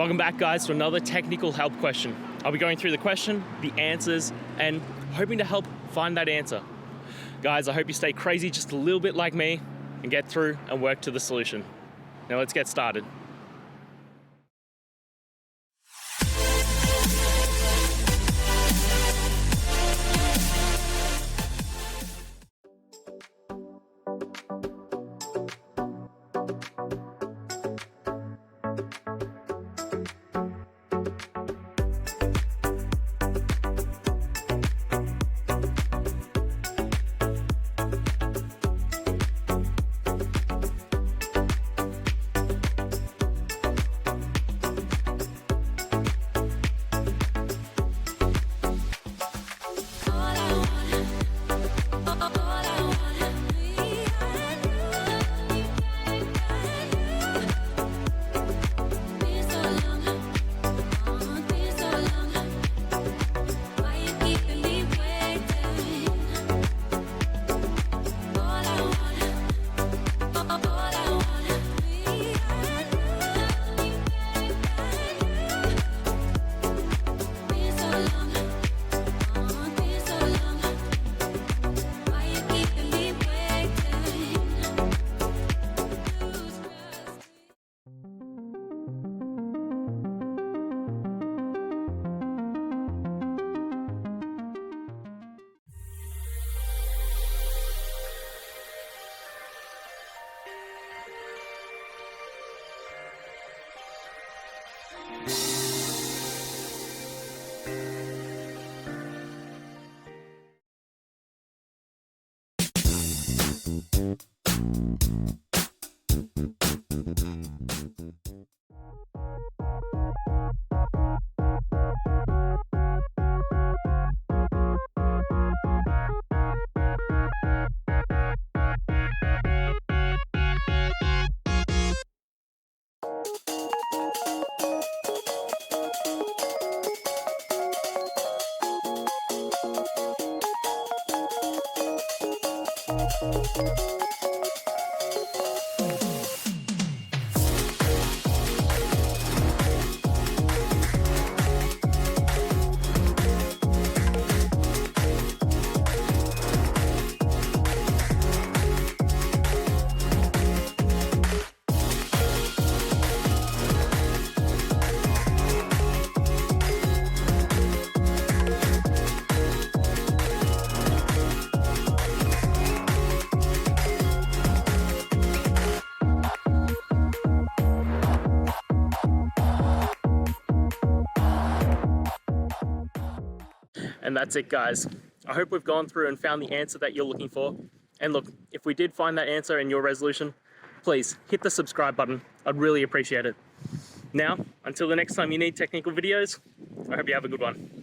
Welcome back, guys, to another technical help question. I'll be going through the question, the answers, and hoping to help find that answer. Guys, I hope you stay crazy just a little bit like me and get through and work to the solution. Now let's get started. And that's it, guys. I hope we've gone through and found the answer that you're looking for. And look, if we did find that answer in your resolution, please hit the subscribe button. I'd really appreciate it. Now, until the next time you need technical videos, I hope you have a good one.